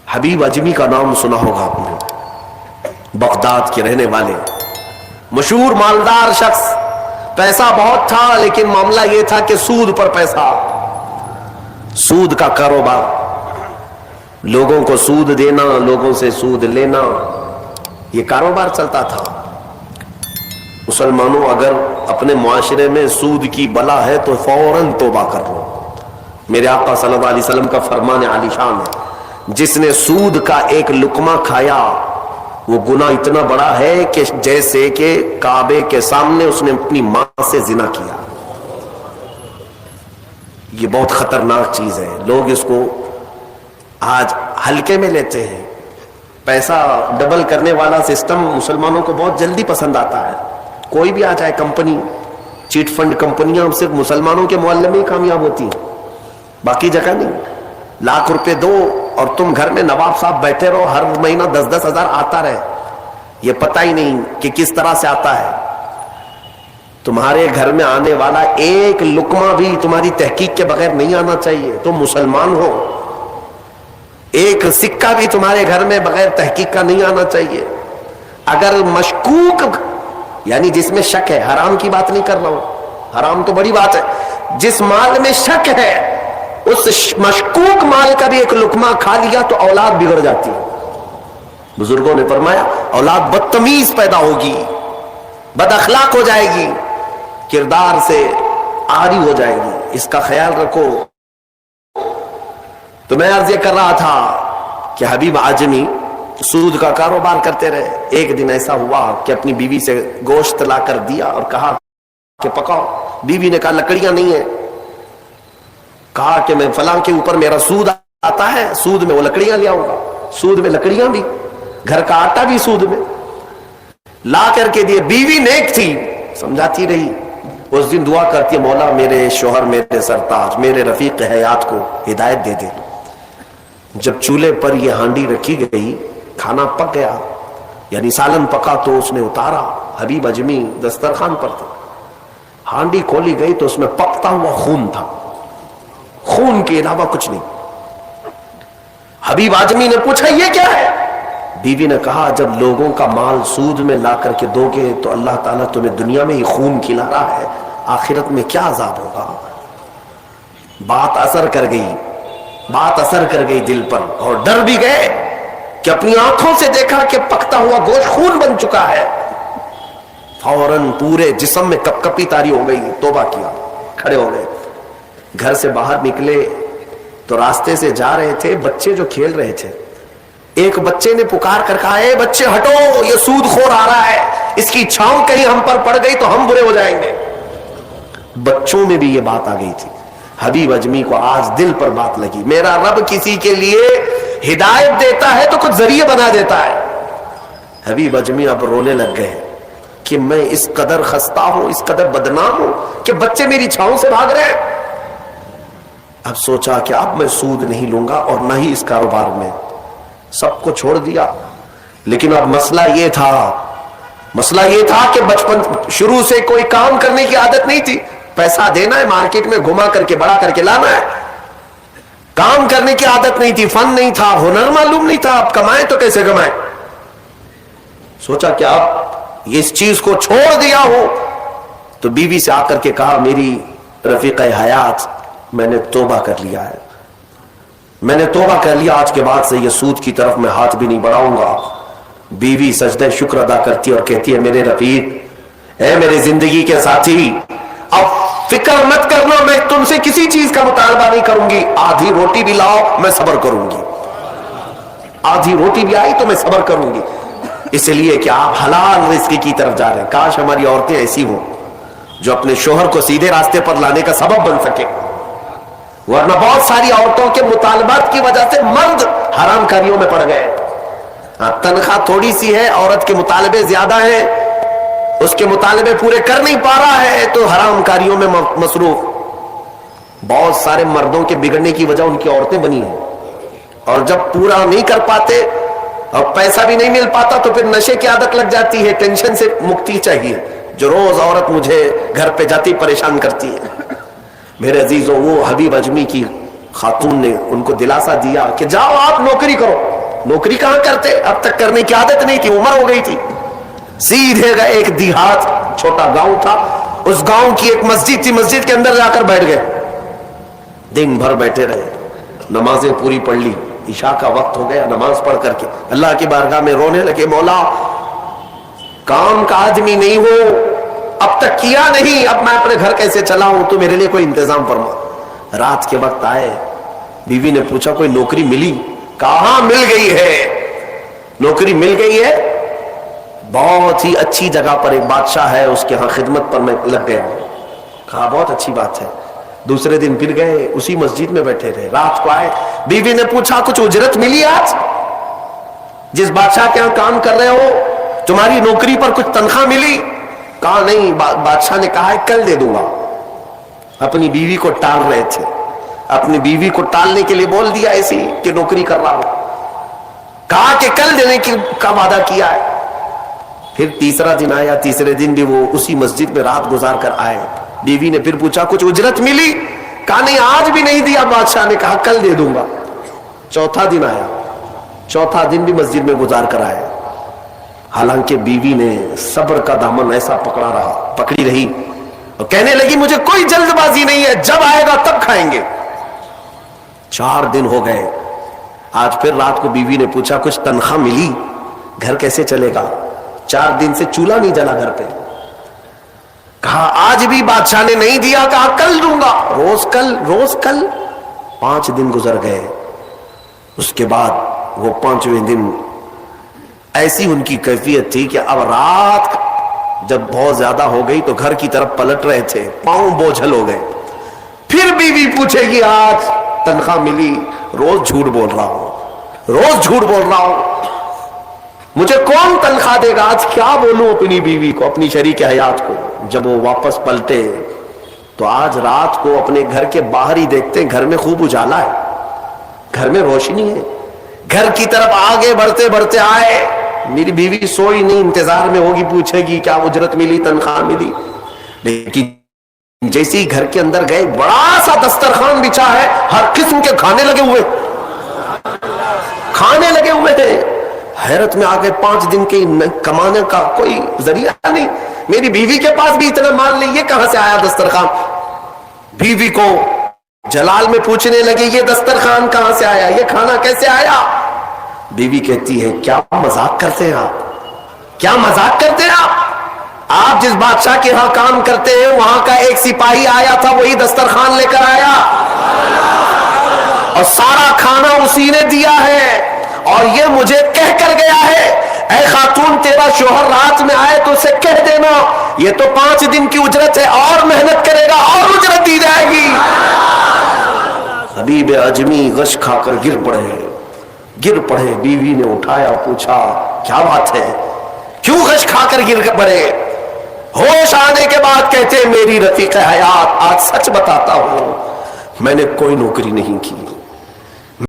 حبیب اجمی کا نام سنا ہوگا آپ نے، بغداد کے رہنے والے مشہور مالدار شخص، پیسہ بہت تھا لیکن معاملہ یہ تھا کہ سود پر پیسہ، سود کا کاروبار، لوگوں کو سود دینا، لوگوں سے سود لینا، یہ کاروبار چلتا تھا۔ مسلمانوں اگر اپنے معاشرے میں سود کی بلا ہے تو فوراً توبہ کر لو۔ میرے آقا صلی اللہ علیہ وسلم کا فرمان عالی شان ہے، جس نے سود کا ایک لقمہ کھایا وہ گناہ اتنا بڑا ہے کہ جیسے کہ کعبے کے سامنے اس نے اپنی ماں سے زنا کیا۔ یہ بہت خطرناک چیز ہے، لوگ اس کو آج ہلکے میں لیتے ہیں۔ پیسہ ڈبل کرنے والا سسٹم مسلمانوں کو بہت جلدی پسند آتا ہے۔ کوئی بھی آ جائے کمپنی، چیٹ فنڈ کمپنیاں صرف مسلمانوں کے معاملے میں ہی کامیاب ہوتی ہیں، باقی جگہ نہیں۔ لاکھ روپے دو اور تم گھر میں نواب صاحب بیٹھے رہو، ہر مہینہ 10-10 ہزار آتا رہے، یہ پتہ ہی نہیں کہ کس طرح سے آتا ہے۔ تمہارے گھر میں آنے والا ایک لقمہ بھی تمہاری تحقیق کے بغیر نہیں آنا چاہیے، تم مسلمان ہو۔ ایک سکہ بھی تمہارے گھر میں بغیر تحقیق کا نہیں آنا چاہیے۔ اگر مشکوک، یعنی جس میں شک ہے، حرام کی بات نہیں کر رہا ہوں، حرام تو بڑی بات ہے، جس مال میں شک ہے اس مشکوک مال کا بھی ایک لقمہ کھا لیا تو اولاد بگڑ جاتی ہے۔ بزرگوں نے فرمایا اولاد بدتمیز پیدا ہوگی، بد اخلاق ہو جائے گی، کردار سے عاری ہو جائے گی، اس کا خیال رکھو۔ تو میں عرض یہ کر رہا تھا کہ حبیب اعجمی سود کا کاروبار کرتے رہے۔ ایک دن ایسا ہوا کہ اپنی بیوی سے گوشت لا کر دیا اور کہا کہ پکاؤ۔ بیوی نے کہا لکڑیاں نہیں ہیں۔ کہا کہ میں فلاں کے اوپر میرا سود آتا ہے، سود میں وہ لکڑیاں لے آؤں گا، سود میں لکڑیاں بھی، گھر کا آٹا بھی سود میں لا کر کے دیے۔ بیوی نیک تھی، سمجھاتی رہی۔ اس دن دعا کرتی ہے مولا میرے شوہر، میرے سرتاج، میرے رفیق حیات کو ہدایت دے دے۔ جب چولہے پر یہ ہانڈی رکھی گئی، کھانا پک گیا، یعنی سالن پکا تو اس نے اتارا، حبیب اجمی دسترخوان پر تھا۔ ہانڈی کھولی گئی تو اس میں پکتا ہوا خون تھا، خون کے علاوہ کچھ نہیں۔ حبیب اعجمی نے پوچھا یہ کیا ہے؟ بیوی نے کہا جب لوگوں کا مال سود میں لا کر کے دو گے تو اللہ تعالیٰ تمہیں دنیا میں ہی خون کھلا رہا ہے، آخرت میں کیا عذاب ہوگا۔ بات اثر کر گئی، بات اثر کر گئی دل پر، اور ڈر بھی گئے کہ اپنی آنکھوں سے دیکھا کہ پکتا ہوا گوشت خون بن چکا ہے۔ فوراً پورے جسم میں کپ کپی طاری ہو گئی، توبہ کیا، کھڑے ہو گئے۔ گھر سے باہر نکلے تو راستے سے جا رہے تھے، بچے جو کھیل رہے تھے، ایک بچے نے پکار کر کہا اے بچے ہٹو، یہ سود خور آ رہا ہے، اس کی چھاؤں کہیں ہم پر پڑ گئی تو ہم برے ہو جائیں گے۔ بچوں میں بھی یہ بات آ گئی تھی۔ حبیب اجمی کو آج دل پر بات لگی، میرا رب کسی کے لیے ہدایت دیتا ہے تو کچھ ذریعے بنا دیتا ہے۔ حبیب اجمی اب رونے لگ گئے کہ میں اس قدر خستہ ہوں، اس قدر بدنام ہوں کہ بچے میری چھاؤں سے بھاگ رہے ہیں۔ اب سوچا کہ اب میں سود نہیں لوں گا اور نہ ہی اس کاروبار میں، سب کو چھوڑ دیا۔ لیکن اب مسئلہ یہ تھا کہ بچپن شروع سے کوئی کام کرنے کی عادت نہیں تھی، پیسہ دینا ہے، مارکیٹ میں گھما کر کے بڑا کر کے لانا ہے، کام کرنے کی عادت نہیں تھی، فن نہیں تھا، ہنر معلوم نہیں تھا، اب کمائیں تو کیسے کمائیں۔ سوچا کہ اب اس چیز کو چھوڑ دیا ہو، تو بیوی سے آ کر کے کہا میری رفیق حیات میں نے توبہ کر لیا ہے، میں نے توبہ کر لیا، آج کے بعد سے یہ سود کی طرف میں ہاتھ بھی نہیں بڑھاؤں گا۔ بیوی سجدہ شکر ادا کرتی اور کہتی ہے میرے رفیق، اے میرے زندگی کے ساتھی، اب فکر مت کرنا، میں تم سے کسی چیز کا مطالبہ نہیں کروں گی، آدھی روٹی بھی لاؤ میں صبر کروں گی، آدھی روٹی بھی آئی تو میں صبر کروں گی، اس لیے کہ آپ حلال رزق کی طرف جا رہے ہیں۔ کاش ہماری عورتیں ایسی ہوں جو اپنے شوہر کو سیدھے راستے پر لانے کا سبب بن سکے، ورنہ بہت ساری عورتوں کے مطالبات کی وجہ سے مرد حرام کاریوں میں پڑ گئے۔ تنخواہ تھوڑی سی ہے، عورت کے مطالبے زیادہ ہیں، اس کے مطالبے پورے کر نہیں پا رہا ہے تو حرام کاریوں میں مصروف۔ بہت سارے مردوں کے بگڑنے کی وجہ ان کی عورتیں بنی ہیں، اور جب پورا نہیں کر پاتے اور پیسہ بھی نہیں مل پاتا تو پھر نشے کی عادت لگ جاتی ہے، ٹینشن سے مکتی چاہیے۔ جو روز عورت مجھے گھر پہ جاتی پریشان کرتی ہے، میرے عزیزوں وہ حبیب اجمی کی خاتون نے ان کو دلاسا دیا کہ جاؤ آپ نوکری کرو، نوکری کہاں کرتے, اب تک کرنے کی عادت نہیں تھی, عمر ہو گئی تھی. سیدھے گئے, ایک دیہات چھوٹا گاؤں تھا, اس گاؤں کی ایک مسجد تھی, مسجد کے اندر جا کر بیٹھ گئے. دن بھر بیٹھے رہے, نمازیں پوری پڑھ لی, عشاء کا وقت ہو گیا, نماز پڑھ کر کے اللہ کی بارگاہ میں رونے لگے, مولا کام کا آدمی نہیں ہو, اب تک کیا نہیں, اب میں اپنے گھر کیسے چلاؤں, تو میرے لیے کوئی انتظام فرما. رات کے وقت آئے, بیوی نے پوچھا کوئی نوکری ملی؟ کہاں مل گئی ہے, نوکری مل گئی ہے, بہت ہی اچھی جگہ پر ایک بادشاہ ہے, اس کے ہاں خدمت پر میں لگ گیا. کہا بہت اچھی بات ہے. دوسرے دن پھر گئے, اسی مسجد میں بیٹھے رہے. رات کو آئے, بیوی نے پوچھا کچھ اجرت ملی آج, جس بادشاہ کے ہاں کام کر رہے ہو تمہاری نوکری پر کچھ تنخواہ ملی؟ کہا نہیں, بادشاہ نے کہا ہے کل دے دوں گا. اپنی بیوی کو ٹال رہے تھے, اپنی بیوی کو ٹالنے کے لیے بول دیا ایسی کہ نوکری کر رہا ہو. کہا کہ کل دینے کا وعدہ کیا ہے. پھر تیسرا دن آیا, تیسرے دن بھی وہ اسی مسجد میں رات گزار کر آئے. بیوی نے پھر پوچھا کچھ اجرت ملی؟ کہا نہیں آج بھی نہیں دیا بادشاہ نے, کہا کل دے دوں گا. چوتھا دن آیا, چوتھا دن بھی مسجد میں گزار کر آئے. حالانکہ بیوی نے صبر کا دامن ایسا پکڑی رہی اور کہنے لگی مجھے کوئی جلد بازی نہیں ہے, جب آئے گا تب کھائیں گے. 4 دن ہو گئے. آج پھر رات کو بیوی نے پوچھا کچھ تنخواہ ملی, گھر کیسے چلے گا؟ 4 دن سے چولہا نہیں جلا گھر پہ. کہا آج بھی بادشاہ نے نہیں دیا, کہا کل دوں گا. روز کل, روز کل. 5 دن گزر گئے. اس کے بعد وہ 5ویں دن ایسی ان کی کیفیت تھی کہ اب رات جب بہت زیادہ ہو گئی تو گھر کی طرف پلٹ رہے تھے, پاؤں بوجھل ہو گئے. پھر بیوی پوچھے گی آج تنخواہ ملی؟ روز جھوٹ بول رہا ہوں, روز جھوٹ بول رہا ہوں, مجھے کون تنخواہ دے گا؟ آج کیا بولوں اپنی بیوی کو, اپنی شریک حیات کو. جب وہ واپس پلٹے تو آج رات کو اپنے گھر کے باہر ہی دیکھتے گھر میں خوب اجالا ہے, گھر میں روشنی ہے. گھر کی طرف آگے بڑھتے بڑھتے آئے, میری بیوی سوئی نہیں, انتظار میں ہوگی, پوچھے گی کیا اجرت ملی, تنخواہ ملی. لیکن جیسے ہی گھر کے اندر گئے, بڑا سا دسترخوان بچھا ہے, ہر قسم کے کھانے لگے ہوئے تھے. حیرت میں آگے 5 دن کے کمانے کا کوئی ذریعہ نہیں, میری بیوی کے پاس بھی اتنا مال نہیں, یہ کہاں سے آیا دسترخوان؟ بیوی کو جلال میں پوچھنے لگے یہ دسترخوان کہاں سے آیا, یہ کھانا کیسے آیا؟ بیوی کہتی ہے کیا مذاق کرتے ہیں آپ, کیا مذاق کرتے ہیں آپ؟ آپ جس بادشاہ کے ہاں کام کرتے ہیں وہاں کا ایک سپاہی آیا تھا, وہی دسترخوان لے کر آیا اور سارا کھانا اسی نے دیا ہے, اور یہ مجھے کہہ کر گیا ہے اے خاتون تیرا شوہر رات میں آئے تو اسے کہہ دینا یہ تو 5 دن کی اجرت ہے, اور محنت کرے گا اور اجرت دی جائے گی. حبیب اعظمی غش کھا کر گر پڑے. بیوی نے اٹھایا, پوچھا کیا بات ہے, کیوں غش کھا کر گر پڑے؟ ہوش آنے کے بعد کہتے میری رفیق حیات آج سچ بتاتا ہوں, میں نے کوئی نوکری نہیں کی,